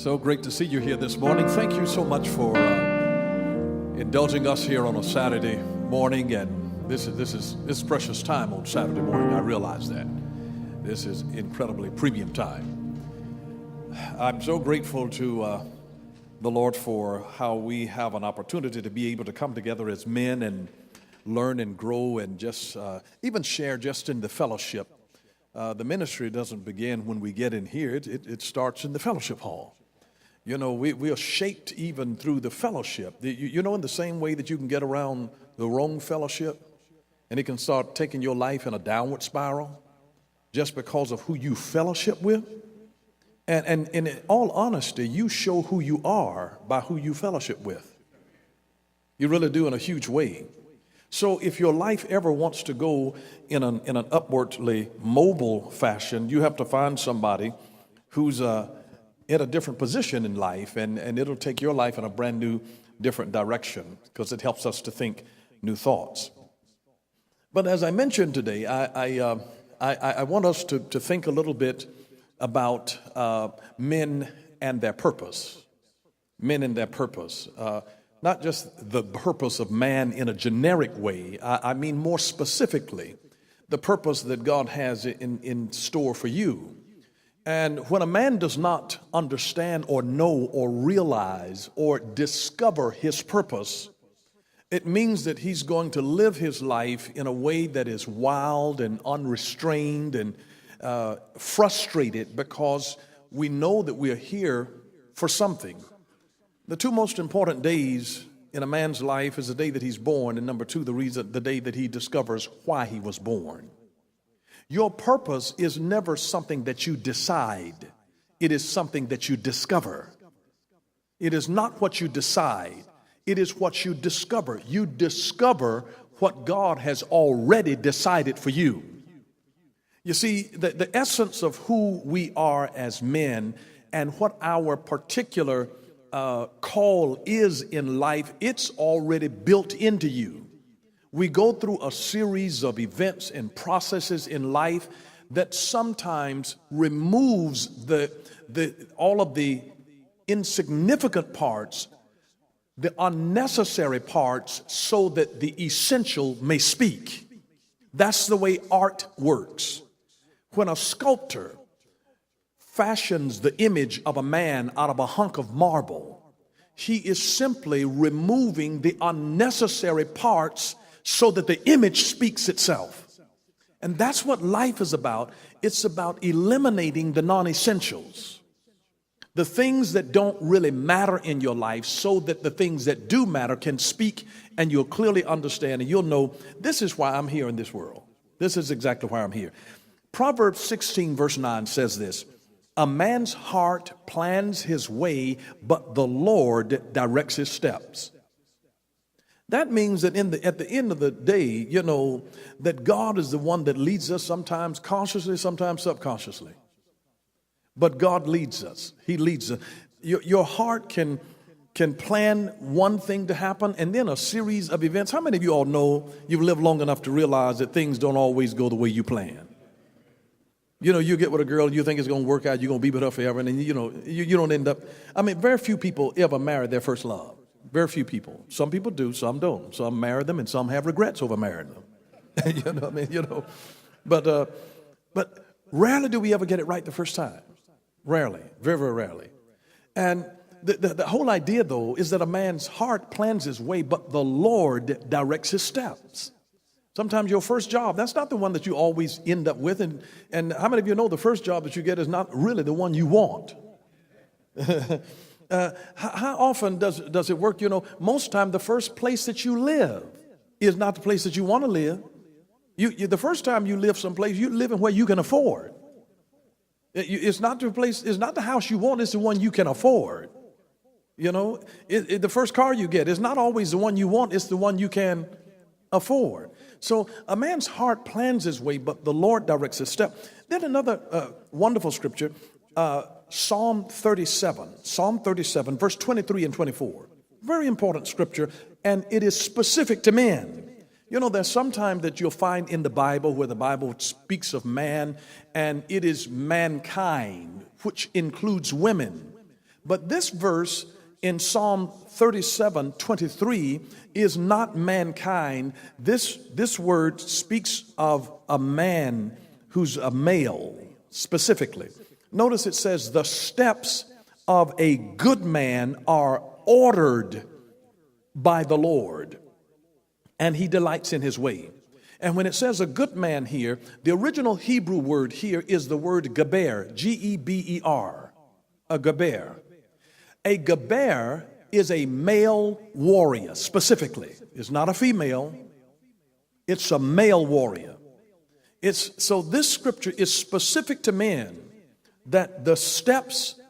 So great to see you here this morning. Thank you so much for indulging us here on a Saturday morning. And this is precious time on Saturday morning. I realize that. This is incredibly premium time. I'm so grateful to the Lord for how we have an opportunity to be able to come together as men and learn and grow and just even share just in the fellowship. The ministry doesn't begin when we get in here. It starts in the fellowship hall. You know, we are shaped even through the fellowship. You know, in the same way that you can get around the wrong fellowship and it can start taking your life in a downward spiral just because of who you fellowship with. And in all honesty, you show who you are by who you fellowship with. You really do in a huge way. So if your life ever wants to go in an upwardly mobile fashion, you have to find somebody who's in a different position in life, and it'll take your life in a brand new, different direction because it helps us to think new thoughts. But as I mentioned today, I want us to think a little bit about men and their purpose. Men and their purpose. Not just the purpose of man in a generic way. I mean more specifically, the purpose that God has in store for you. And when a man does not understand or know or realize or discover his purpose, it means that he's going to live his life in a way that is wild and unrestrained and frustrated because we know that we are here for something. The two most important days in a man's life is the day that he's born, and number two, the day that he discovers why he was born. Your purpose is never something that you decide. It is something that you discover. It is not what you decide. It is what you discover. You discover what God has already decided for you. You see, the essence of who we are as men and what our particular call is in life, it's already built into you. We go through a series of events and processes in life that sometimes removes all of the insignificant parts, the unnecessary parts, so that the essential may speak. That's the way art works. When a sculptor fashions the image of a man out of a hunk of marble, he is simply removing the unnecessary parts so that the image speaks itself. And that's what life is about. It's about eliminating the non-essentials, the things that don't really matter in your life, so that the things that do matter can speak, and you'll clearly understand and you'll know, this is why I'm here in this world. This is exactly why I'm here. Proverbs 16 verse 9 says this: a man's heart plans his way, but the Lord directs his steps. That means that at the end of the day, you know, that God is the one that leads us, sometimes consciously, sometimes subconsciously. But God leads us. He leads us. Your heart can plan one thing to happen and then a series of events. How many of you all know you've lived long enough to realize that things don't always go the way you plan? You know, you get with a girl, you think it's going to work out, you're going to be with her forever, and then, you know, you don't end up. I mean, very few people ever marry their first love. Very few people. Some people do, some don't. Some marry them, and some have regrets over marrying them. You know what I mean? You know, but rarely do we ever get it right the first time. Rarely, very, very rarely. And the whole idea, though, is that a man's heart plans his way, but the Lord directs his steps. Sometimes your first job, that's not the one that you always end up with. And how many of you know the first job that you get is not really the one you want? How often does it work? You know, most time the first place that you live is not the place that you want to live. The first time you live someplace, you live in where you can afford. It's not the place, it's not the house you want, it's the one you can afford. You know, the first car you get is not always the one you want, it's the one you can afford. So a man's heart plans his way, but the Lord directs his step. Then another wonderful scripture, Psalm 37, verse 23 and 24. Very important scripture, and it is specific to men. You know, there's some time that you'll find in the Bible where the Bible speaks of man, and it is mankind, which includes women. But this verse in Psalm 37:23 is not mankind. This word speaks of a man who's a male specifically. Notice it says, the steps of a good man are ordered by the Lord, and he delights in his way. And when it says a good man here, the original Hebrew word here is the word geber, G-E-B-E-R, a geber. A geber is a male warrior, specifically. It's not a female, it's a male warrior. So this scripture is specific to men, that the steps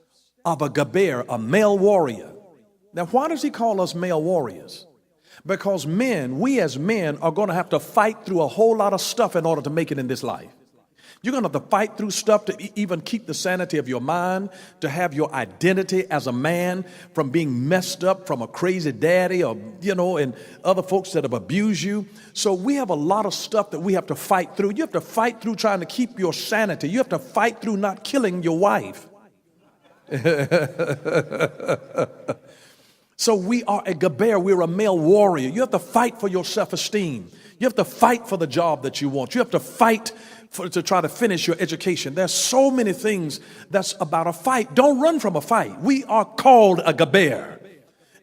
of a geber, a male warrior. Now, why does he call us male warriors? Because we as men are going to have to fight through a whole lot of stuff in order to make it in this life. You're going to have to fight through stuff to even keep the sanity of your mind, to have your identity as a man from being messed up from a crazy daddy or, and other folks that have abused you. So we have a lot of stuff that we have to fight through. You have to fight through trying to keep your sanity. You have to fight through not killing your wife. So we are a geber, we're a male warrior. You have to fight for your self-esteem. You have to fight for the job that you want. You have to fight to try to finish your education. There's so many things that's about a fight. Don't run from a fight. We are called a geber.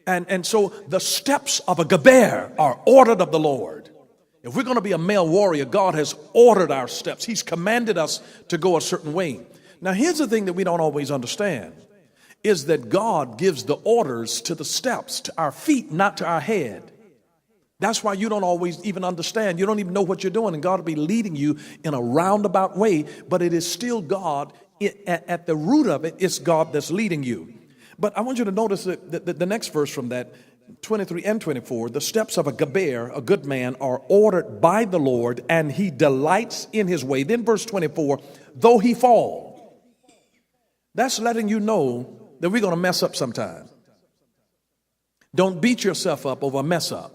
And so the steps of a geber are ordered of the Lord. If we're going to be a male warrior, God has ordered our steps. He's commanded us to go a certain way. Now, here's the thing that we don't always understand, is that God gives the orders to the steps, to our feet, not to our head. That's why you don't always even understand. You don't even know what you're doing, and God will be leading you in a roundabout way, but it is still God. At the root of it, it's God that's leading you. But I want you to notice the next verse from that, 23 and 24. The steps of a geber, a good man, are ordered by the Lord, and he delights in his way. Then verse 24, though he fall. That's letting you know that we're going to mess up sometime. Don't beat yourself up over a mess up.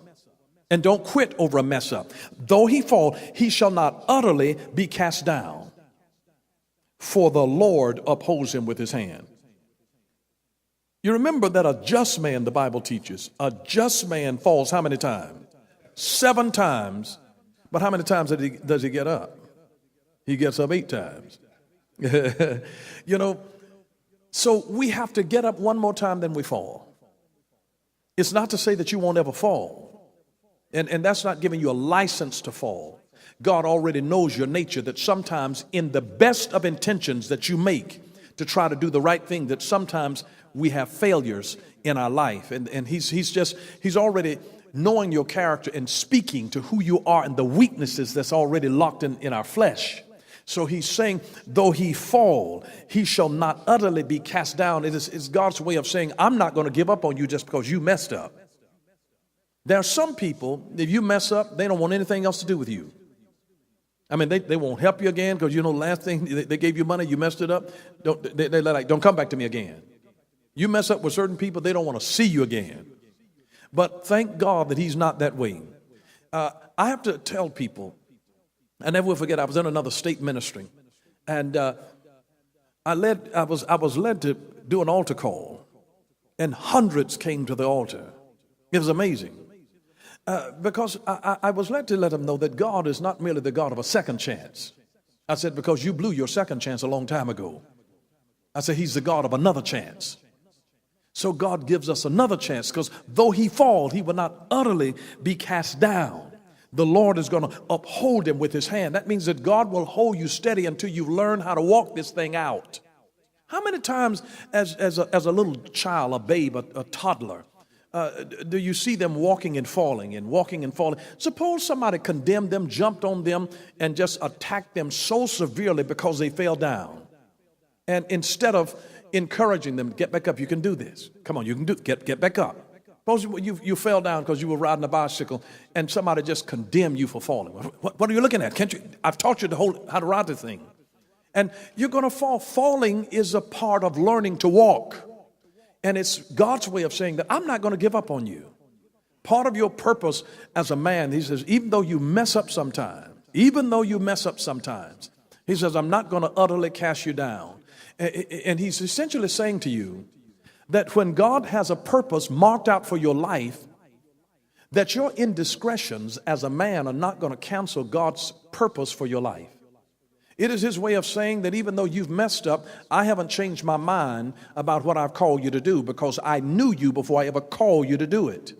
And don't quit over a mess up. Though he fall, he shall not utterly be cast down, for the Lord upholds him with his hand. You remember that a just man, the Bible teaches, a just man falls how many times? 7 times. But how many times does he get up? He gets up 8 times. So we have to get up one more time than we fall. It's not to say that you won't ever fall. And that's not giving you a license to fall. God already knows your nature, that sometimes in the best of intentions that you make to try to do the right thing, that sometimes we have failures in our life. And he's already knowing your character and speaking to who you are and the weaknesses that's already locked in our flesh. So he's saying, though he fall, he shall not utterly be cast down. It's God's way of saying, I'm not going to give up on you just because you messed up. There are some people, if you mess up, they don't want anything else to do with you. I mean, they won't help you again because, last thing, they gave you money, you messed it up. They're like, don't come back to me again. You mess up with certain people, they don't want to see you again. But thank God that he's not that way. I have to tell people, I never will forget, I was in another state ministry, and I was led to do an altar call, and hundreds came to the altar. It was amazing. Because I was led to let them know that God is not merely the God of a second chance. I said, because you blew your second chance a long time ago. I said, he's the God of another chance. So God gives us another chance, because though he fall, he will not utterly be cast down. The Lord is going to uphold him with his hand. That means that God will hold you steady until you learn how to walk this thing out. How many times as a little child, a babe, a toddler, do you see them walking and falling and walking and falling? Suppose somebody condemned them, jumped on them, and just attacked them so severely because they fell down. And instead of encouraging them, get back up, you can do this. Come on, you can do it. Get back up. Suppose you fell down because you were riding a bicycle and somebody just condemned you for falling. What are you looking at? I've taught you how to ride this thing. And you're going to fall. Falling is a part of learning to walk. And it's God's way of saying that I'm not going to give up on you. Part of your purpose as a man, he says, even though you mess up sometimes, he says, I'm not going to utterly cast you down. And he's essentially saying to you that when God has a purpose marked out for your life, that your indiscretions as a man are not going to cancel God's purpose for your life. It is his way of saying that even though you've messed up, I haven't changed my mind about what I've called you to do, because I knew you before I ever called you to do it.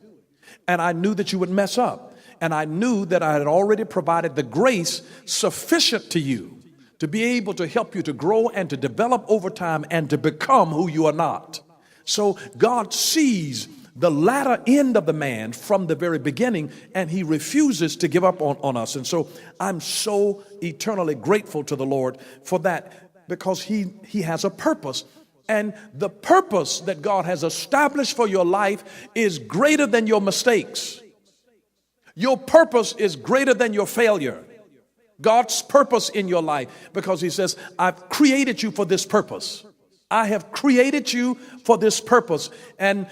And I knew that you would mess up. And I knew that I had already provided the grace sufficient to you to be able to help you to grow and to develop over time and to become who you are not. So God sees the latter end of the man from the very beginning, and he refuses to give up on us. And so I'm so eternally grateful to the Lord for that, because he has a purpose. And the purpose that God has established for your life is greater than your mistakes. Your purpose is greater than your failure. God's purpose in your life, because he says, I've created you for this purpose. I have created you for this purpose. And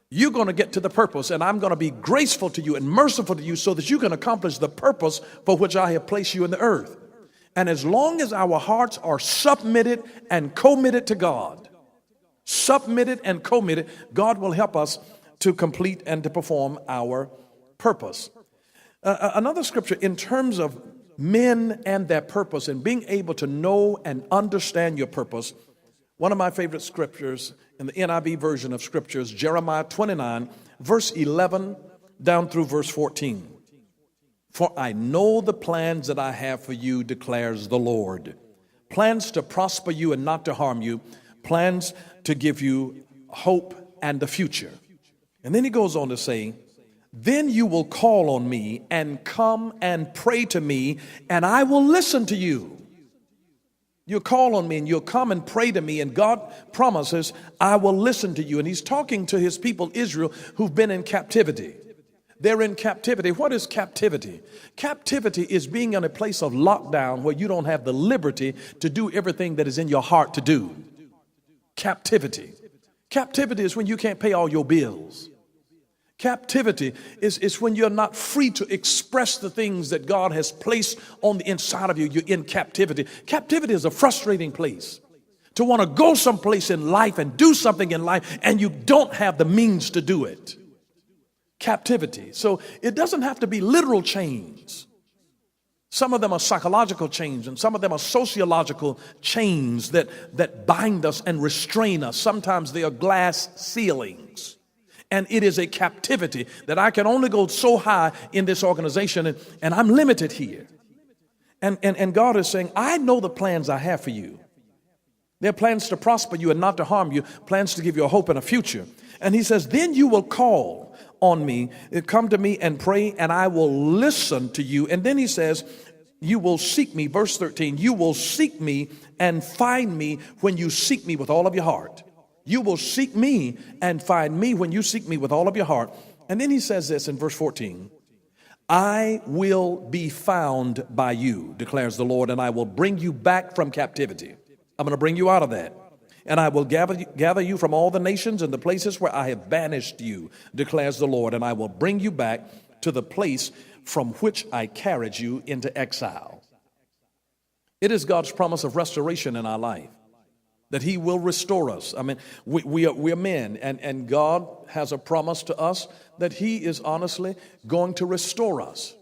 you're going to get to the purpose, and I'm going to be graceful to you and merciful to you so that you can accomplish the purpose for which I have placed you in the earth. And as long as our hearts are submitted and committed to God, God will help us to complete and to perform our purpose. Another scripture in terms of men and their purpose and being able to know and understand your purpose, one of my favorite scriptures in the NIV version of scriptures, Jeremiah 29, verse 11 down through verse 14. For I know the plans that I have for you, declares the Lord. Plans to prosper you and not to harm you. Plans to give you hope and a future. And then he goes on to say, then you will call on me and come and pray to me, and I will listen to you. You'll call on me and you'll come and pray to me, and God promises, I will listen to you. And he's talking to his people, Israel, who've been in captivity. They're in captivity. What is captivity? Captivity is being in a place of lockdown where you don't have the liberty to do everything that is in your heart to do. Captivity. Captivity is when you can't pay all your bills. Captivity is when you're not free to express the things that God has placed on the inside of you. You're in captivity. Captivity is a frustrating place. To want to go someplace in life and do something in life, and you don't have the means to do it. Captivity. So it doesn't have to be literal chains. Some of them are psychological chains, and some of them are sociological chains that bind us and restrain us. Sometimes they are glass ceilings. And it is a captivity that I can only go so high in this organization, and I'm limited here. And God is saying, I know the plans I have for you. They're plans to prosper you and not to harm you, plans to give you a hope and a future. And he says, then you will call on me, come to me and pray, and I will listen to you. And then he says, you will seek me, verse 13, you will seek me and find me when you seek me with all of your heart. You will seek me and find me when you seek me with all of your heart. And then he says this in verse 14, I will be found by you, declares the Lord, and I will bring you back from captivity. I'm going to bring you out of that. And I will gather you from all the nations and the places where I have banished you, declares the Lord, and I will bring you back to the place from which I carried you into exile. It is God's promise of restoration in our life, that he will restore us. I mean, we're men, and God has a promise to us that he is honestly going to restore us.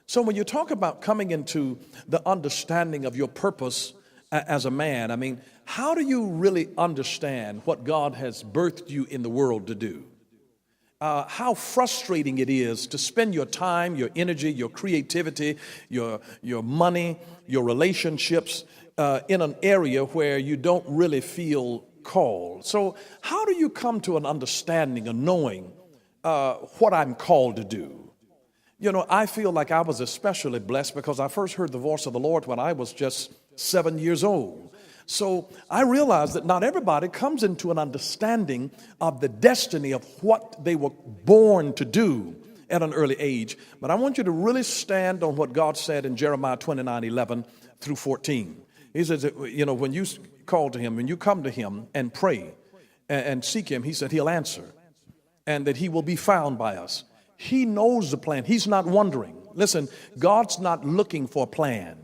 So when you talk about coming into the understanding of your purpose as a man, I mean, how do you really understand what God has birthed you in the world to do? How frustrating it is to spend your time, your energy, your creativity, your money, your relationships in an area where you don't really feel called. So how do you come to an understanding of knowing what I'm called to do? You know, I feel like I was especially blessed because I first heard the voice of the Lord when I was just 7 years old. So I realized that not everybody comes into an understanding of the destiny of what they were born to do at an early age. But I want you to really stand on what God said in Jeremiah 29:11 through 14. He says, you know, when you call to him, when you come to him and pray and seek him, he said he'll answer and that he will be found by us. He knows the plan. He's not wondering. Listen, God's not looking for a plan.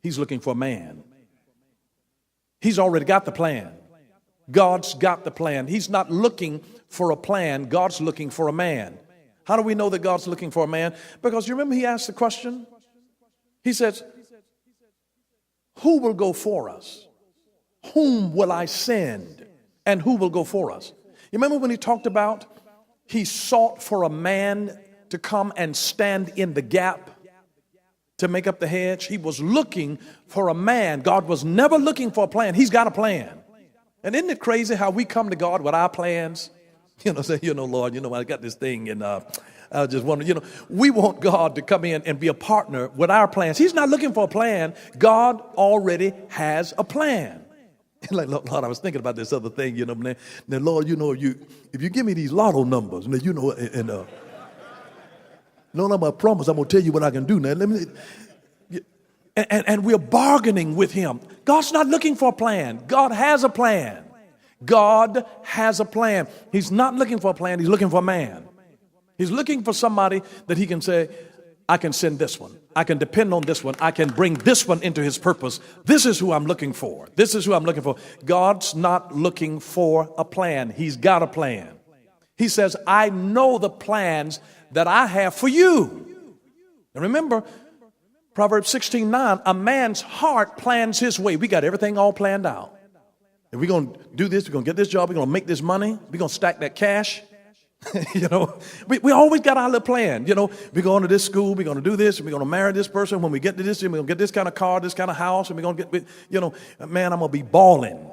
He's looking for a man. He's already got the plan. God's got the plan. He's not looking for a plan. God's looking for a man. How do we know that God's looking for a man? Because you remember he asked the question? He says, who will go for us? Whom will I send? And who will go for us? You remember when he talked about he sought for a man to come and stand in the gap to make up the hedge? He was looking for a man. God was never looking for a plan. He's got a plan. And isn't it crazy how we come to God with our plans? Say, Lord, I got this thing, and I just wonder, we want God to come in and be a partner with our plans. He's not looking for a plan. God already has a plan. Like, Lord, I was thinking about this other thing, now, Lord, if you give me these lotto numbers, Lord, I promise I'm going to tell you what I can do now. And we're bargaining with him. God's not looking for a plan. God has a plan. God has a plan. He's not looking for a plan. He's looking for a man. He's looking for somebody that he can say, I can send this one. I can depend on this one. I can bring this one into his purpose. This is who I'm looking for. This is who I'm looking for. God's not looking for a plan. He's got a plan. He says, I know the plans that I have for you. And remember, Proverbs 16:9, a man's heart plans his way. We got everything all planned out. And we're going to do this, we're going to get this job, we're going to make this money, we're going to stack that cash. We always got our little plan. We're going to this school, we're going to do this, and we're going to marry this person. When we get to this, we're going to get this kind of car, this kind of house, and we're going to get, man, I'm going to be balling.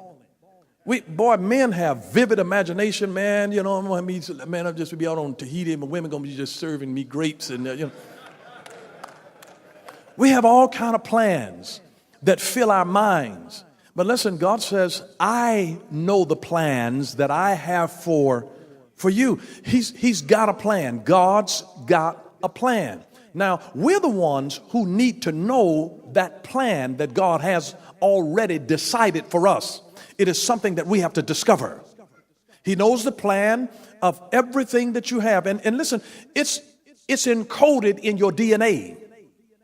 Men have vivid imagination, man. I'm just be out on Tahiti, and my women going to be just serving me grapes, and we have all kind of plans that fill our minds. But listen, God says, I know the plans that I have for you. He's got a plan. God's got a plan. Now, we're the ones who need to know that plan that God has already decided for us. It is something that we have to discover. He knows the plan of everything that you have. And listen, it's encoded in your DNA.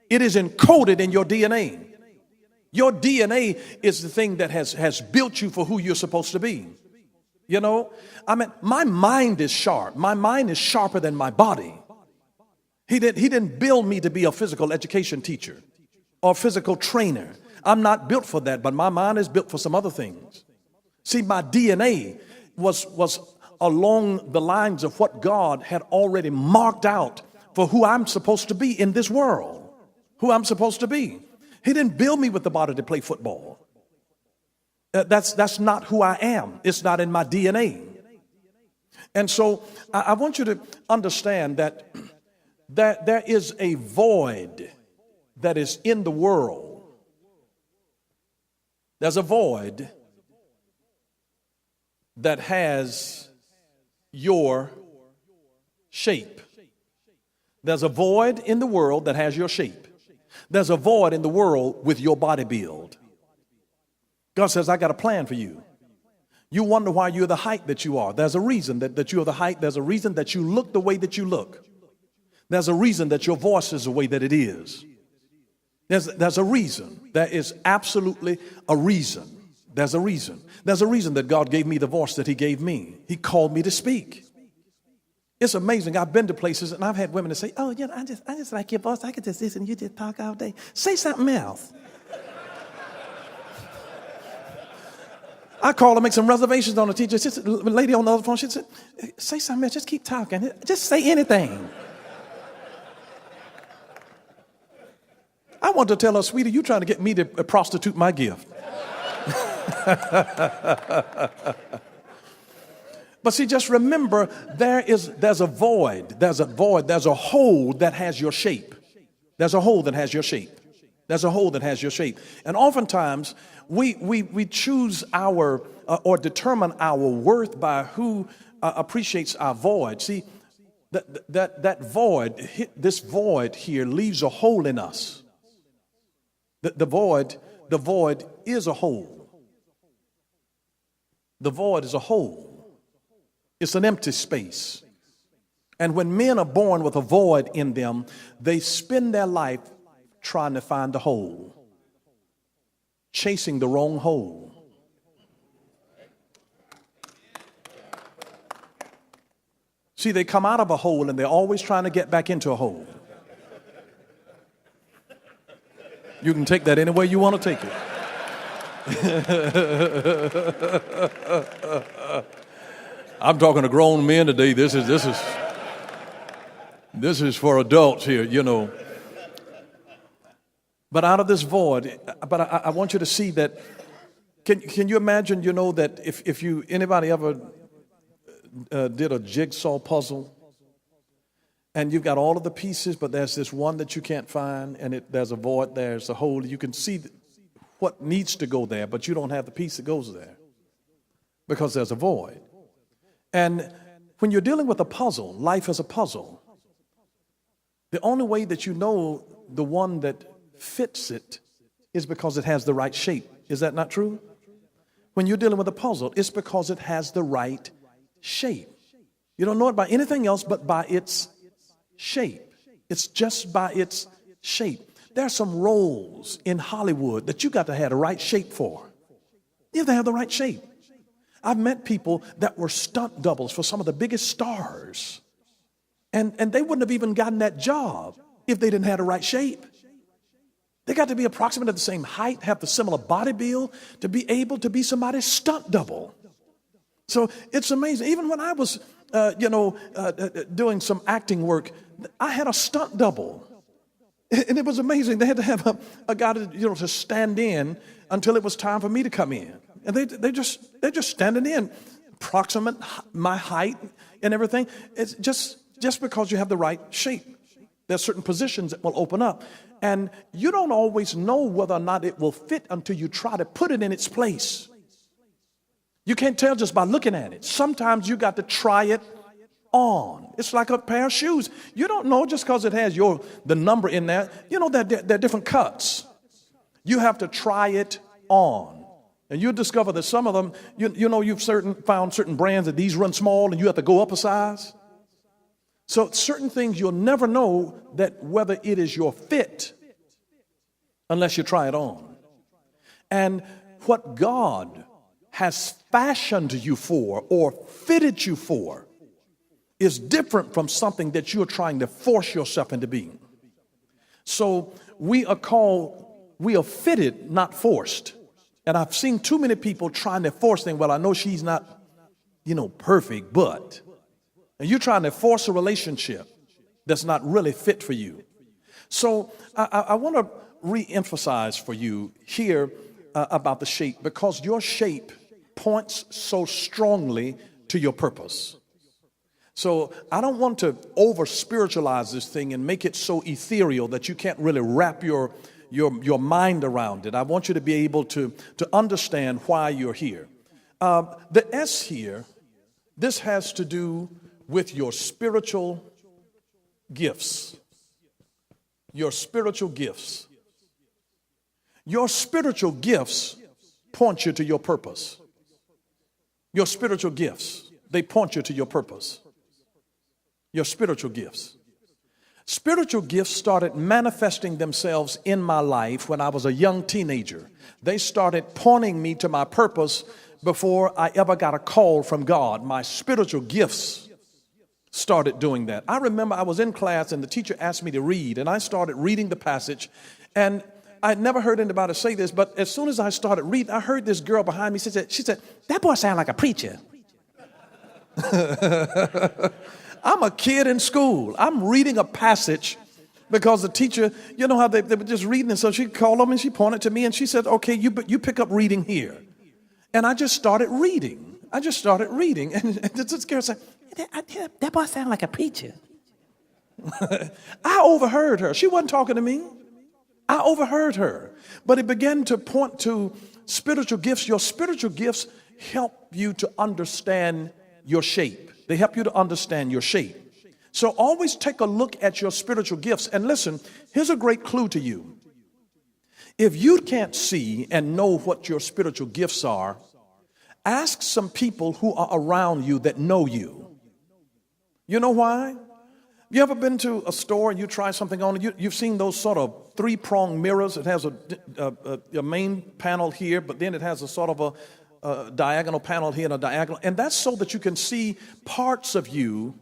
It is encoded in your DNA. Your DNA is the thing that has built you for who you're supposed to be. My mind is sharp. My mind is sharper than my body. He didn't build me to be a physical education teacher or physical trainer. I'm not built for that, but my mind is built for some other things. See, my DNA was along the lines of what God had already marked out for who I'm supposed to be in this world, who I'm supposed to be. He didn't build me with the body to play football. That's not who I am. It's not in my DNA. And so I want you to understand that there is a void that is in the world. There's a void that has your shape. There's a void in the world that has your shape. There's a void in the world with your body build. God says, I got a plan for you. You wonder why you're the height that you are. There's a reason that you're the height. There's a reason that you look the way that you look. There's a reason that your voice is the way that it is. There's a reason. There is absolutely a reason. There's a reason. There's a reason that God gave me the voice that he gave me. He called me to speak. It's amazing. I've been to places and I've had women that say, oh, I just like your voice. I could just listen. You just talk all day. Say something else. I called to make some reservations on the teacher. A lady on the other phone, she said, say something else. Just keep talking. Just say anything. I want to tell her, sweetie, you trying to get me to prostitute my gift. But see, just remember, there's a void. There's a hole that has your shape. There's a hole that has your shape. There's a hole that has your shape. And oftentimes, we choose our, or determine our worth by who appreciates our void. See, that void, this void here leaves a hole in us. The void is a hole. The void is a hole. It's an empty space. And when men are born with a void in them, they spend their life trying to find a hole, chasing the wrong hole. See, they come out of a hole and they're always trying to get back into a hole. You can take that any way you want to take it. I'm talking to grown men today. This is for adults here, you know. But out of this void, but I want you to see that. Can you imagine, you know, that if anybody ever did a jigsaw puzzle, and you've got all of the pieces, but there's this one that you can't find, and there's a void, there's a hole. You can see what needs to go there, but you don't have the piece that goes there because there's a void. And when you're dealing with a puzzle, life is a puzzle. The only way that you know the one that fits it is because it has the right shape. Is that not true? When you're dealing with a puzzle, it's because it has the right shape. You don't know it by anything else but by its shape. It's just by its shape. There are some roles in Hollywood that you got to have the right shape for. You have to have the right shape. I've met people that were stunt doubles for some of the biggest stars. And they wouldn't have even gotten that job if they didn't have the right shape. They got to be approximately the same height, have the similar body build to be able to be somebody's stunt double. So it's amazing. Even when I was, doing some acting work, I had a stunt double. And it was amazing. They had to have a guy to stand in until it was time for me to come in. And they're just standing in, approximate my height and everything. It's just because you have the right shape. There's certain positions that will open up. And you don't always know whether or not it will fit until you try to put it in its place. You can't tell just by looking at it. Sometimes you got to try it on. It's like a pair of shoes. You don't know just because it has the number in there. You know that there are different cuts. You have to try it on. And you'll discover that some of them, you've found certain brands that these run small and you have to go up a size. So certain things you'll never know that whether it is your fit unless you try it on. And what God has fashioned you for or fitted you for is different from something that you're trying to force yourself into being. So we are fitted, not forced. And I've seen too many people trying to force things. Well, I know she's not, perfect, but. And you're trying to force a relationship that's not really fit for you. So I want to re-emphasize for you here about the shape, because your shape points so strongly to your purpose. So I don't want to over spiritualize this thing and make it so ethereal that you can't really wrap your mind around it. I want you to be able to understand why you're here. The S here, this has to do with your spiritual gifts. Your spiritual gifts. Your spiritual gifts point you to your purpose. Your spiritual gifts, they point you to your purpose. Your spiritual gifts. Spiritual gifts started manifesting themselves in my life when I was a young teenager. They started pointing me to my purpose before I ever got a call from God. My spiritual gifts started doing that. I remember I was in class and the teacher asked me to read, and I started reading the passage, and I'd never heard anybody say this, but as soon as I started reading, I heard this girl behind me. She said, "That boy sound like a preacher." I'm a kid in school. I'm reading a passage because the teacher, you know how they were just reading, and so she called them and she pointed to me and she said, "Okay, you pick up reading here." And I just started reading. And this girl said, "That boy sound like a preacher." I overheard her. She wasn't talking to me. I overheard her. But it began to point to spiritual gifts. Your spiritual gifts help you to understand your shape. They help you to understand your shape. So always take a look at your spiritual gifts. And listen, here's a great clue to you. If you can't see and know what your spiritual gifts are, ask some people who are around you that know you. You know why? You ever been to a store and you try something on? You've seen those sort of three-pronged mirrors. It has a main panel here, but then it has a sort of a diagonal panel here and a diagonal. And that's so that you can see parts of you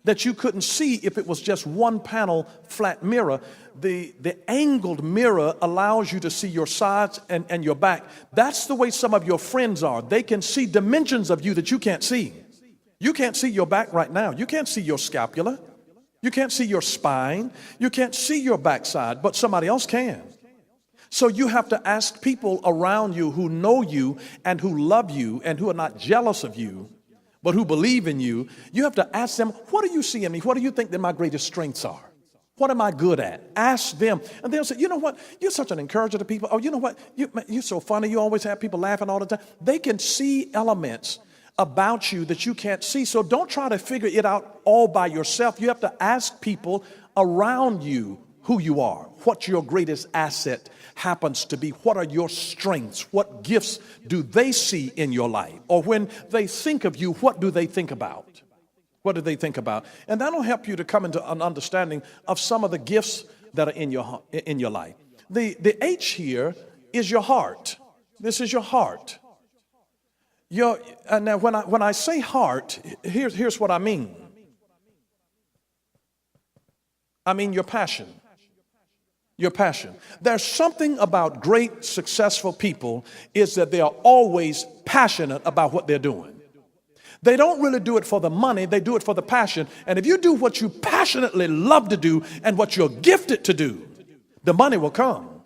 that you couldn't see if it was just one panel flat mirror. The angled mirror allows you to see your sides and your back. That's the way some of your friends are. They can see dimensions of you that you can't see. You can't see your back right now. You can't see your scapula. You can't see your spine. You can't see your backside, but somebody else can. So you have to ask people around you who know you and who love you and who are not jealous of you, but who believe in you. You have to ask them, what do you see in me? What do you think that my greatest strengths are? What am I good at? Ask them. And they'll say, you know what? You're such an encourager to people. Oh, you know what? You're so funny. You always have people laughing all the time. They can see elements about you that you can't see. So don't try to figure it out all by yourself. You have to ask people around you who you are, what your greatest asset happens to be. What are your strengths? What gifts do they see in your life? Or when they think of you, what do they think about? What do they think about? And that'll help you to come into an understanding of some of the gifts that are in your life. The H here is your heart. This is your heart. Now when I say heart, here's what I mean. I mean your passion. Your passion. There's something about great, successful people is that they are always passionate about what they're doing. They don't really do it for the money, they do it for the passion. And if you do what you passionately love to do and what you're gifted to do, the money will come.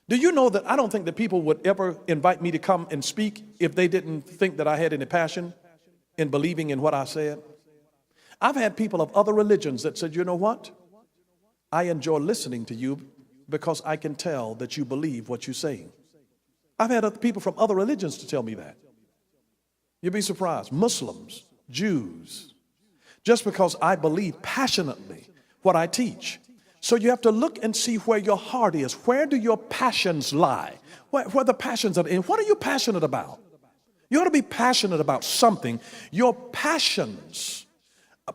Do you know that I don't think that people would ever invite me to come and speak if they didn't think that I had any passion in believing in what I said? I've had people of other religions that said, you know what? I enjoy listening to you because I can tell that you believe what you say. I've had other people from other religions to tell me that. You'd be surprised. Muslims, Jews, just because I believe passionately what I teach. So you have to look and see where your heart is. Where do your passions lie? Where the passions are in. What are you passionate about? You ought to be passionate about something. Your passions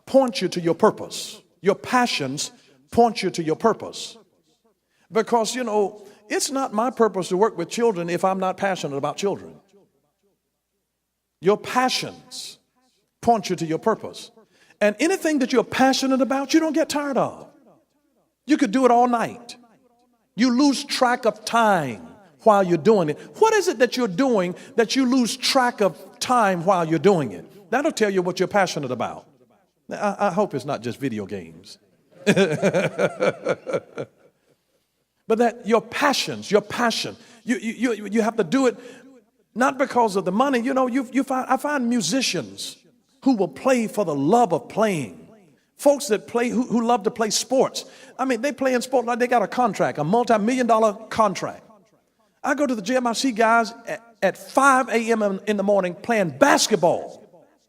point you to your purpose. Your passions point you to your purpose. Because, you know, it's not my purpose to work with children if I'm not passionate about children. Your passions point you to your purpose. And anything that you're passionate about, you don't get tired of. You could do it all night. You lose track of time while you're doing it. What is it that you're doing that you lose track of time while you're doing it? That'll tell you what you're passionate about. I hope it's not just video games. But that your passions, your passion, you have to do it not because of the money. You know, I find musicians who will play for the love of playing. Folks that play, who love to play sports. I mean, they play in sport like they got a contract, a multi-million-dollar contract. I go to the gym, I see guys at 5 a.m. in the morning playing basketball.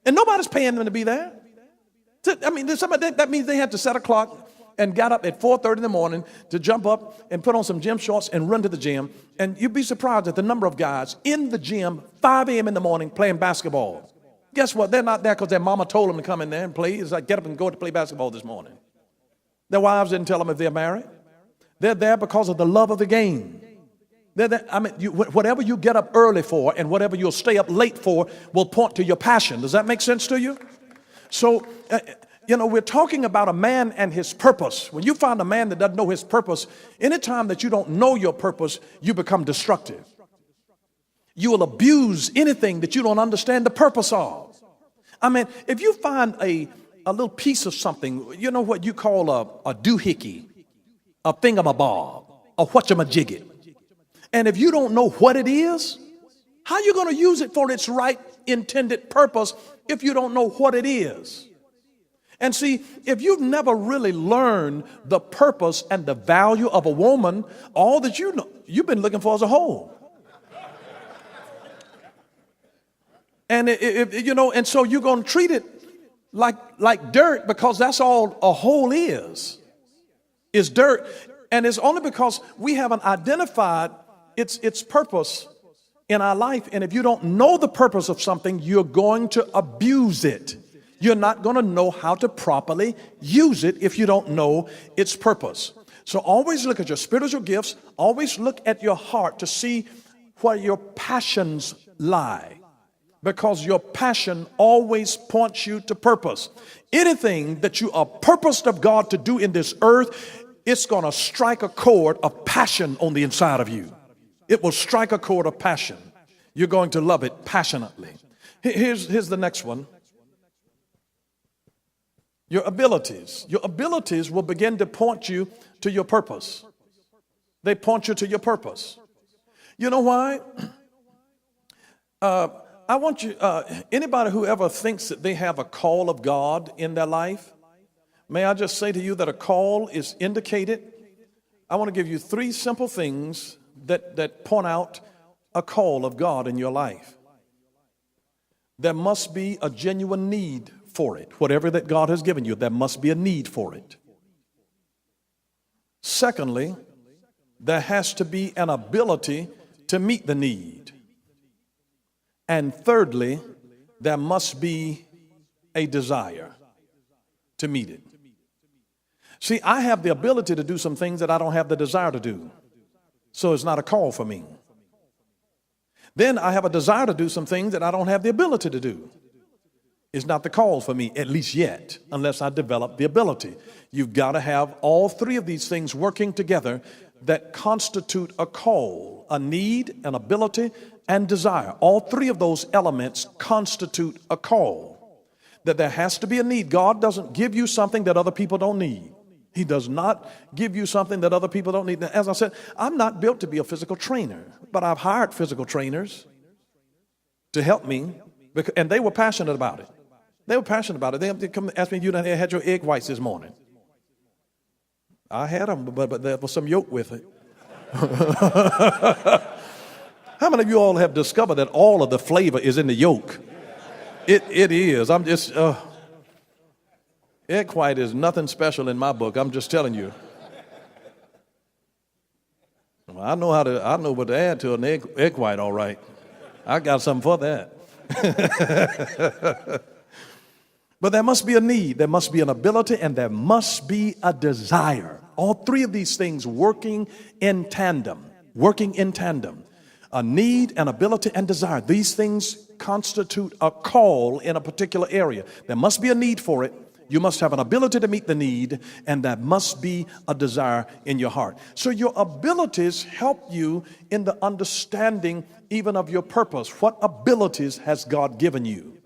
And nobody's paying them to be there. I mean, that means they had to set a clock and got up at 4:30 in the morning to jump up and put on some gym shorts and run to the gym. And you'd be surprised at the number of guys in the gym 5 a.m. in the morning playing basketball. Guess what? They're not there because their mama told them to come in there and play. It's like, get up and go to play basketball this morning. Their wives didn't tell them if they're married. They're there because of the love of the game. They're there, whatever you get up early for and whatever you'll stay up late for will point to your passion. Does that make sense to you? So, we're talking about a man and his purpose. When you find a man that doesn't know his purpose, anytime that you don't know your purpose, you become destructive. You will abuse anything that you don't understand the purpose of. I mean, if you find a little piece of something, you know what you call a doohickey, a thingamabob, a whatchamajigget, and if you don't know what it is, how are you going to use it for its right intended purpose if you don't know what it is? And see, if you've never really learned the purpose and the value of a woman, all that you know, you've been looking for is a hole. And and so you're going to treat it like dirt because that's all a hole is dirt. And it's only because we haven't identified its purpose in our life. And if you don't know the purpose of something, you're going to abuse it. You're not going to know how to properly use it if you don't know its purpose. So always look at your spiritual gifts. Always look at your heart to see where your passions lie. because your passion always points you to purpose. Anything that you are purposed of God to do in this earth, it's going to strike a chord of passion on the inside of you. It will strike a chord of passion. You're going to love it passionately. Here's the next one. Your abilities. Your abilities will begin to point you to your purpose. They point you to your purpose. You know why? I want you, anybody who ever thinks that they have a call of God in their life, may I just say to you that a call is indicated? I want to give you 3 simple things that point out a call of God in your life. There must be a genuine need for it. Whatever that God has given you, there must be a need for it. Secondly, there has to be an ability to meet the need. And thirdly, there must be a desire to meet it. See, I have the ability to do some things that I don't have the desire to do. So it's not a call for me. Then I have a desire to do some things that I don't have the ability to do. It's not the call for me, at least yet, unless I develop the ability. You've got to have all 3 of these things working together that constitute a call, a need, an ability, and desire. All 3 of those elements constitute a call. That there has to be a need. God doesn't give you something that other people don't need. He does not give you something that other people don't need. Now, as I said, I'm not built to be a physical trainer, but I've hired physical trainers to help me, and they were passionate about it. They were passionate about it. They come ask me, you had your egg whites this morning. I had them, but there was some yolk with it. How many of you all have discovered that all of the flavor is in the yolk? It is. I'm just, egg white is nothing special in my book. I'm just telling you. Well, I know what to add to an egg white, all right. I got something for that. But there must be a need, there must be an ability, and there must be a desire. All 3 of these things working in tandem. A need, an ability, and desire. These things constitute a call in a particular area. There must be a need for it. You must have an ability to meet the need, and there must be a desire in your heart. So your abilities help you in the understanding even of your purpose. What abilities has God given you?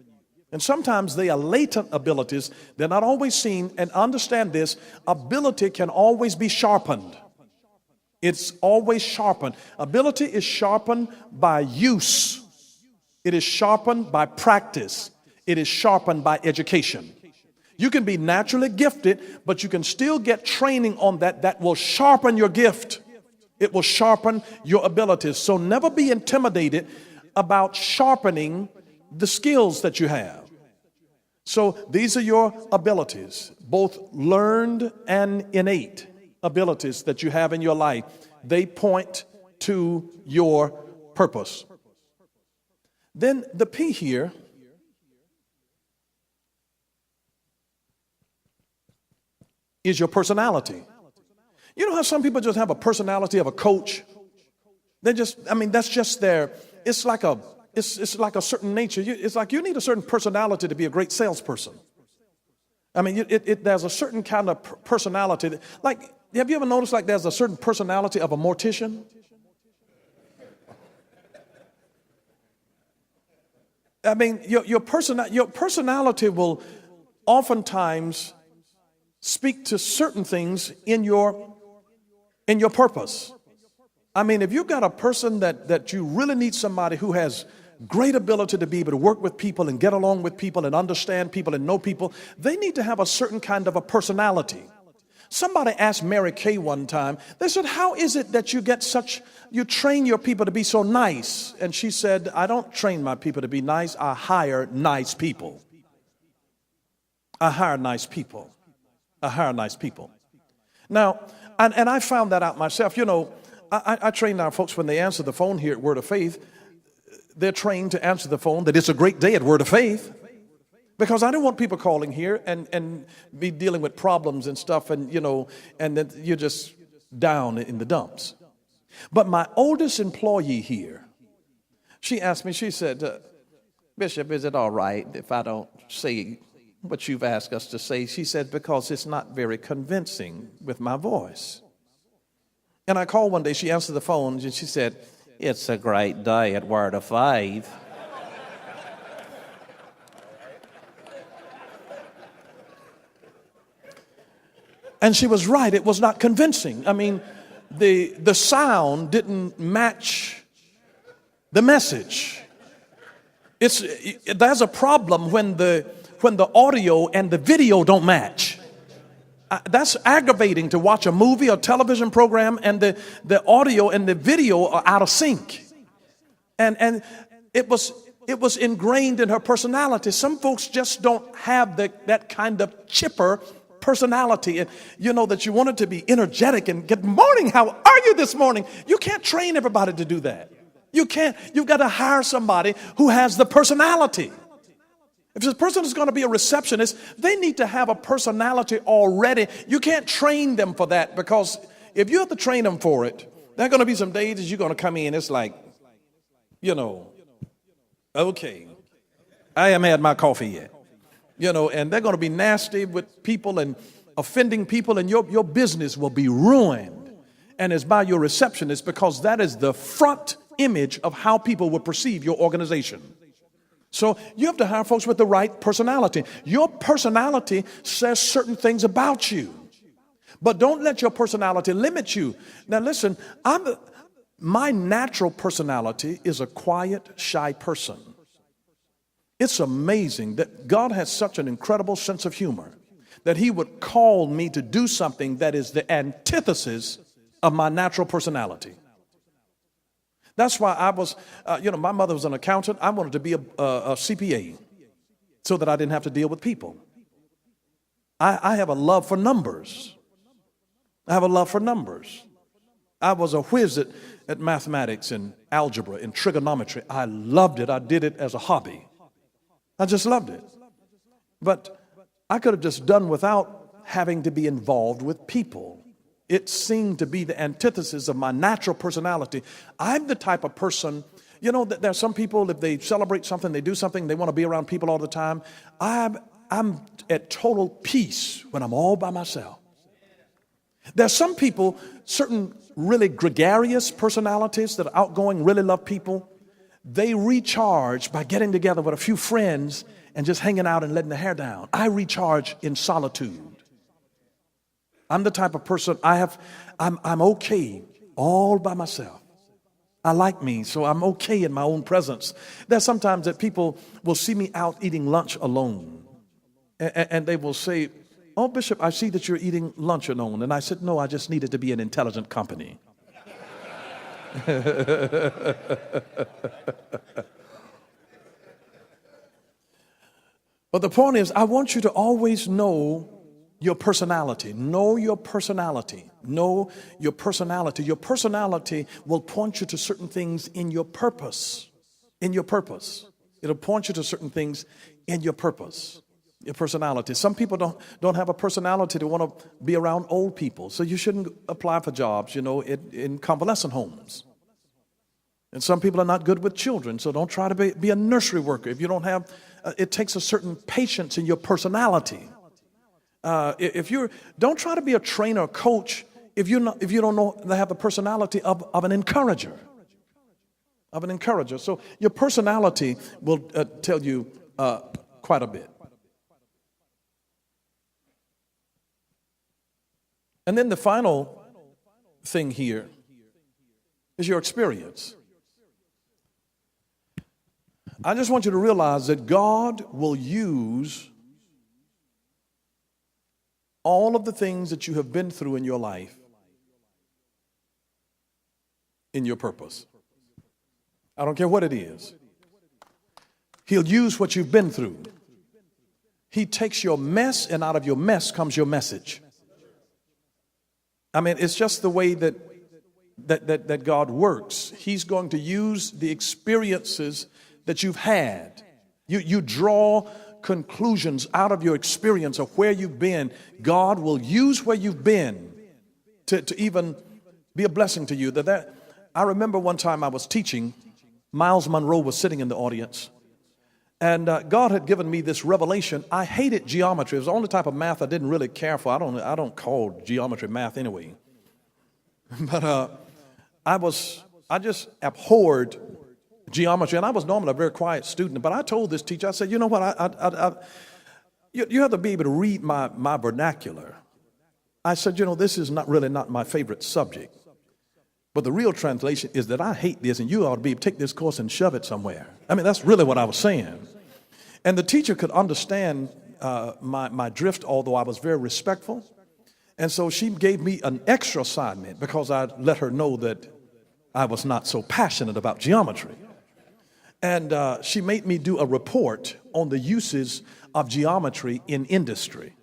And sometimes they are latent abilities. They're not always seen. And understand this, ability can always be sharpened. It's always sharpened. Ability is sharpened by use. It is sharpened by practice. It is sharpened by education. You can be naturally gifted, but you can still get training on that will sharpen your gift. It will sharpen your abilities. So never be intimidated about sharpening the skills that you have. So these are your abilities, both learned and innate abilities that you have in your life. They point to your purpose. Then the P here is your personality. You know how some people just have a personality of a coach? That's just their, it's like a certain nature. It's like you need a certain personality to be a great salesperson. There's a certain kind of personality. Have you ever noticed there's a certain personality of a mortician? Your personality will oftentimes speak to certain things in your purpose. If you've got a person that you really need somebody who has great ability to be able to work with people and get along with people and understand people and know people, they need to have a certain kind of a personality. Somebody asked Mary Kay one time, they said, how is it that you train your people to be so nice? And she said, I don't train my people to be nice, I hire nice people. I hire nice people. Now, and I found that out myself. I train our folks when they answer the phone here at Word of Faith. They're trained to answer the phone that it's a great day at Word of Faith. Because I don't want people calling here and be dealing with problems and stuff and then you're just down in the dumps. But my oldest employee here, she asked me, she said, Bishop, is it all right if I don't say what you've asked us to say? She said, because it's not very convincing with my voice. And I called one day, she answered the phone, and she said, it's a great day at Word of Faith. And she was right. It was not convincing. I mean, the sound didn't match the message. There's a problem when the audio and the video don't match. That's aggravating to watch a movie or television program and the audio and the video are out of sync. And it was ingrained in her personality. Some folks just don't have that kind of chipper personality, and you know that you want it to be energetic and good morning, how are you this morning? You can't train everybody to do that. You can't. You've got to hire somebody who has the personality. If this person is going to be a receptionist, they need to have a personality already. You can't train them for that, because if you have to train them for it, there are going to be some days that you're going to come in, it's like, okay, I haven't had my coffee yet. And they're going to be nasty with people and offending people, and your business will be ruined. And it's by your receptionist, because that is the front image of how people will perceive your organization. So you have to hire folks with the right personality. Your personality says certain things about you, but don't let your personality limit you. Now listen, my natural personality is a quiet, shy person. It's amazing that God has such an incredible sense of humor that he would call me to do something that is the antithesis of my natural personality. That's why I was, my mother was an accountant. I wanted to be a CPA so that I didn't have to deal with people. I have a love for numbers. I was a whiz at mathematics and algebra and trigonometry. I loved it. I did it as a hobby. I just loved it. But I could have just done without having to be involved with people. It seemed to be the antithesis of my natural personality. I'm the type of person, that there are some people, if they celebrate something, they do something, they want to be around people all the time. I'm at total peace when I'm all by myself. There's some people, certain really gregarious personalities that are outgoing, really love people. They recharge by getting together with a few friends and just hanging out and letting the hair down. I recharge in solitude. I'm the type of person I'm okay all by myself. I like me, so I'm okay in my own presence. There's sometimes that people will see me out eating lunch alone, and they will say, "Oh, Bishop, I see that you're eating lunch alone." And I said, "No, I just needed to be in intelligent company." But the point is, I want you to always know your personality. Know your personality. Know your personality. Your personality will point you to certain things in your purpose. In your purpose. It'll point you to certain things in your purpose. Your personality. Some people don't have a personality to want to be around old people. So you shouldn't apply for jobs, in convalescent homes. And some people are not good with children, so don't try to be a nursery worker. If you don't have, it takes a certain patience in your personality. Don't try to be a trainer or coach if you don't know to have the personality of an encourager. Of an encourager. So your personality will tell you quite a bit. And then the final thing here is your experience. I just want you to realize that God will use all of the things that you have been through in your life in your purpose. I don't care what it is. He'll use what you've been through. He takes your mess, and out of your mess comes your message. I mean, it's just the way that God works. He's going to use the experiences that you've had. You draw conclusions out of your experience of where you've been. God will use where you've been to even be a blessing to you. I remember one time I was teaching. Miles Monroe was sitting in the audience, And God had given me this revelation. I hated geometry. It was the only type of math I didn't really care for. I don't call geometry math anyway. But I just abhorred geometry. And I was normally a very quiet student. But I told this teacher, I said, you know what, you have to be able to read my vernacular. I said, this is not my favorite subject. But the real translation is that I hate this, and you ought to be able to take this course and shove it somewhere. I mean, that's really what I was saying. And the teacher could understand my drift, although I was very respectful. And so she gave me an extra assignment because I let her know that I was not so passionate about geometry. And she made me do a report on the uses of geometry in industry.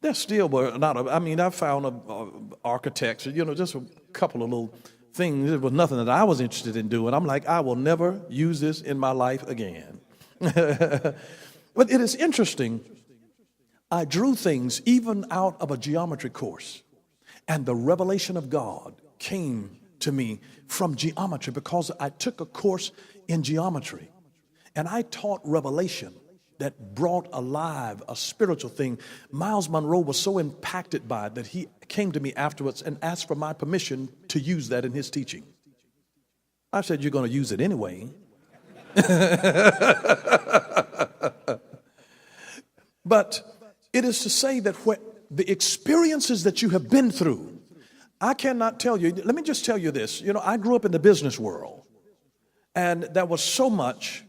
There still were not, I found architects, just a couple of little things. It was nothing that I was interested in doing. I'm like, I will never use this in my life again. But it is interesting. I drew things even out of a geometry course. And the revelation of God came to me from geometry because I took a course in geometry. And I taught revelation that brought alive a spiritual thing. Miles Monroe was so impacted by it that he came to me afterwards and asked for my permission to use that in his teaching. I said, you're going to use it anyway. But it is to say that the experiences that you have been through, I cannot tell you. Let me just tell you this. I grew up in the business world, and there was so much.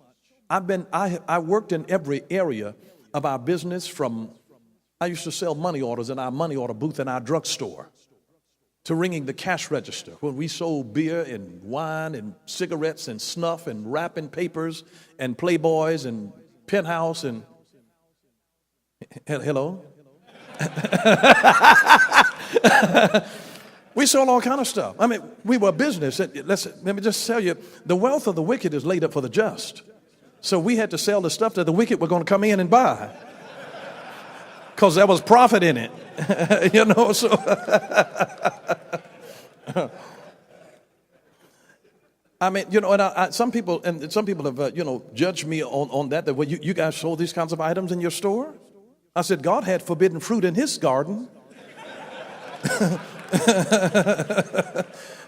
I worked in every area of our business. I used to sell money orders in our money order booth in our drugstore, to ringing the cash register when we sold beer and wine and cigarettes and snuff and wrapping papers and Playboys and Penthouse and hello. We sold all kind of stuff. I mean, we were a business. Let me just tell you, the wealth of the wicked is laid up for the just. So we had to sell the stuff that the wicked were going to come in and buy, because there was profit in it. So I mean, and some people have judged me on that well, you guys sold these kinds of items in your store. I said God had forbidden fruit in his garden.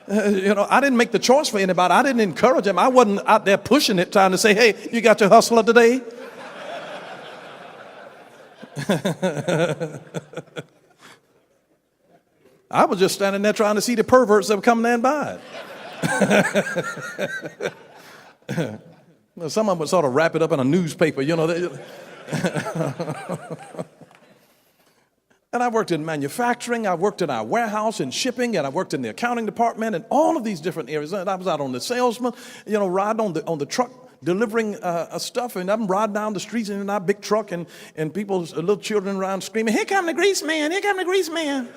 I didn't make the choice for anybody. I didn't encourage them. I wasn't out there pushing it, trying to say, hey, you got your hustler today? I was just standing there trying to see the perverts that were coming there and buy it. Some of them would sort of wrap it up in a newspaper, And I worked in manufacturing, I worked in our warehouse and shipping, and I worked in the accounting department and all of these different areas. And I was out on the salesman, riding on the truck, delivering stuff, and I'm riding down the streets in our big truck, and people's little children around screaming, here come the grease man, here come the grease man.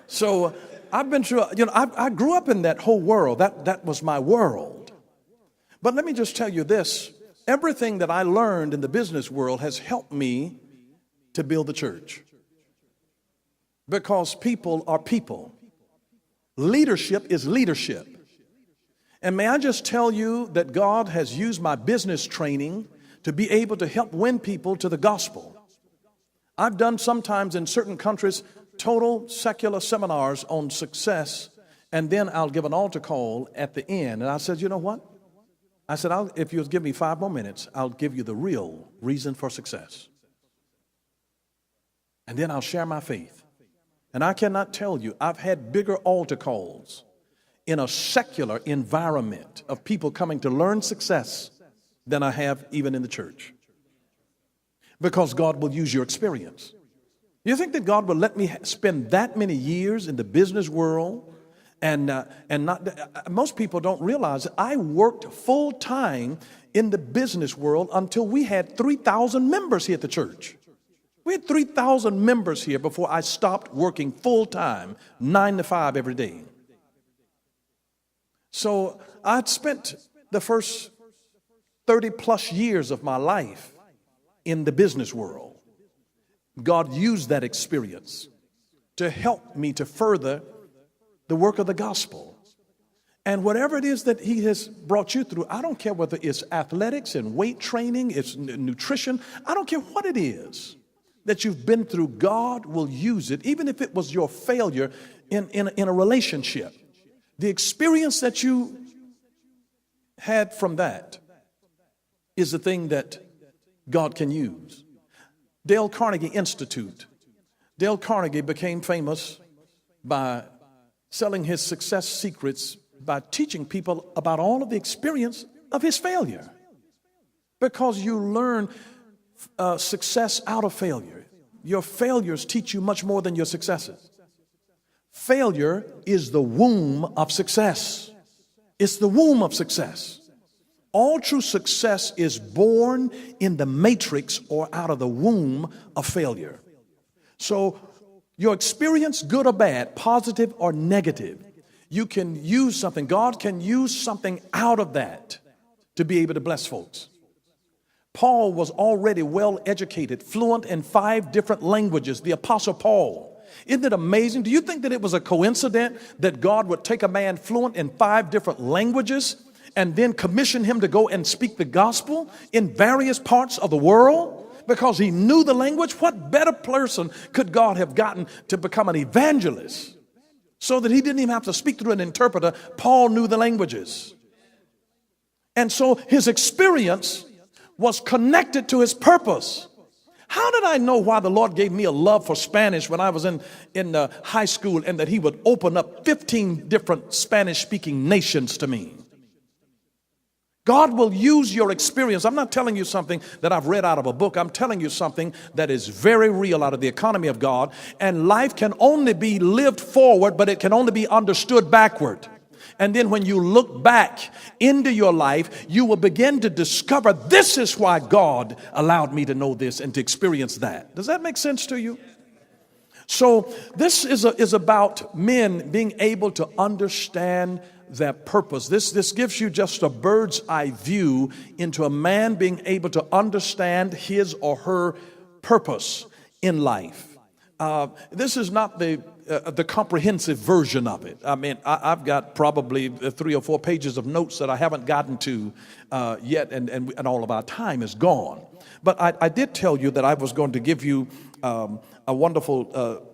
So I've been through, I grew up in that whole world. That was my world. But let me just tell you this. Everything that I learned in the business world has helped me to build the church. Because people are people. Leadership is leadership. And may I just tell you that God has used my business training to be able to help win people to the gospel. I've done sometimes in certain countries total secular seminars on success, and then I'll give an altar call at the end. And I said, you know what? I said, if you'll give me 5 more minutes, I'll give you the real reason for success. And then I'll share my faith. And I cannot tell you, I've had bigger altar calls in a secular environment of people coming to learn success than I have even in the church. Because God will use your experience. You think that God will let me spend that many years in the business world? And not, most people don't realize that I worked full time in the business world until we had 3,000 members here at the church. We had 3,000 members here before I stopped working full time, 9 to 5 every day. So I'd spent the first 30 plus years of my life in the business world. God used that experience to help me to further the work of the gospel. And whatever it is that he has brought you through, I don't care whether it's athletics and weight training, it's nutrition, I don't care what it is that you've been through, God will use it, even if it was your failure in a relationship. The experience that you had from that is the thing that God can use. Dale Carnegie Institute. Dale Carnegie became famous by selling his success secrets by teaching people about all of the experience of his failure. Because you learn success out of failure. Your failures teach you much more than your successes. Failure is the womb of success. It's the womb of success. All true success is born in the matrix or out of the womb of failure. So your experience, good or bad, positive or negative, you can use something. God can use something out of that to be able to bless folks. Paul was already well educated, fluent in 5 different languages, the Apostle Paul. Isn't it amazing? Do you think that it was a coincidence that God would take a man fluent in 5 different languages and then commission him to go and speak the gospel in various parts of the world? Because he knew the language. What better person could God have gotten to become an evangelist so that he didn't even have to speak through an interpreter? Paul knew the languages. And so his experience was connected to his purpose. How did I know why the Lord gave me a love for Spanish when I was in high school, and that he would open up 15 different Spanish-speaking nations to me? God will use your experience. I'm not telling you something that I've read out of a book. I'm telling you something that is very real out of the economy of God. And life can only be lived forward, but it can only be understood backward. And then when you look back into your life, you will begin to discover, this is why God allowed me to know this and to experience that. Does that make sense to you? So this is about men being able to understand their purpose. This gives you just a bird's eye view into a man being able to understand his or her purpose in life. This is not the comprehensive version of it. I mean, I've got probably 3 or 4 pages of notes that I haven't gotten to yet, and all of our time is gone. But I did tell you that I was going to give you a wonderful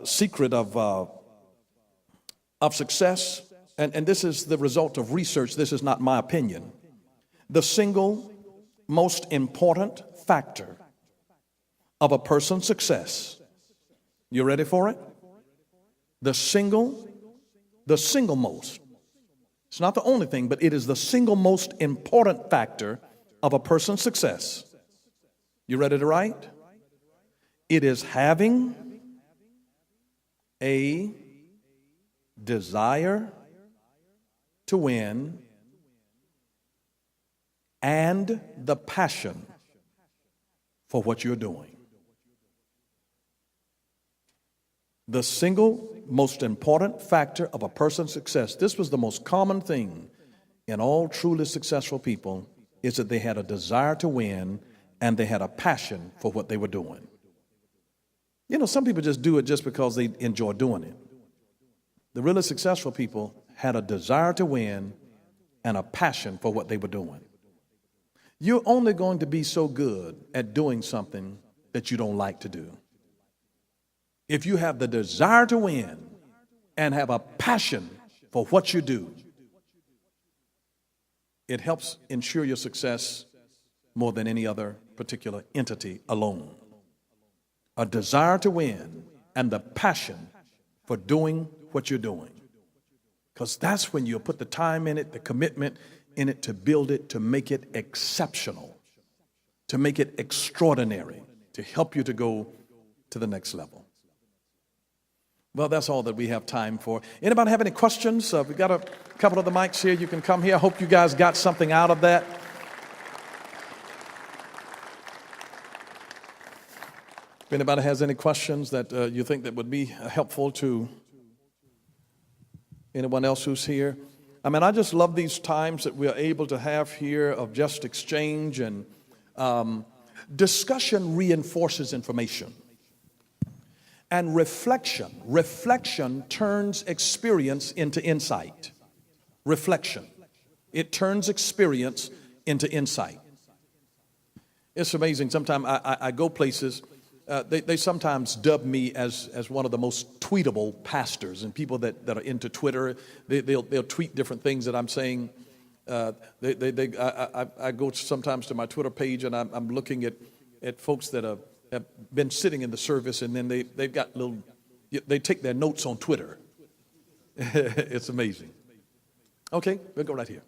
secret of success. And this is the result of research. This is not my opinion. The single most important factor of a person's success. You ready for it? The single most. It's not the only thing, but it is the single most important factor of a person's success. You ready to write? It is having a desire to win and the passion for what you're doing. The single most important factor of a person's success, this was the most common thing in all truly successful people, is that they had a desire to win and they had a passion for what they were doing. You know, some people just do it just because they enjoy doing it. The really successful people had a desire to win and a passion for what they were doing. You're only going to be so good at doing something that you don't like to do. If you have the desire to win and have a passion for what you do, it helps ensure your success more than any other particular entity alone. A desire to win and the passion for doing what you're doing. Because that's when you'll put the time in it, the commitment in it to build it, to make it exceptional, to make it extraordinary, to help you to go to the next level. Well, that's all that we have time for. Anybody have any questions? We've got a couple of the mics here. You can come here. I hope you guys got something out of that. If anybody has any questions that you think that would be helpful to anyone else who's here? I mean, I just love these times that we are able to have here of just exchange, and discussion reinforces information. And reflection turns experience into insight. reflection. It turns experience into insight. It's amazing. Sometimes I go places, they sometimes dub me as one of the most tweetable pastors, and people that are into Twitter, they'll tweet different things that I'm saying. I go sometimes to my Twitter page, and I'm looking at folks that have been sitting in the service, and then they've got they take their notes on Twitter. It's amazing. Okay, we'll go right here.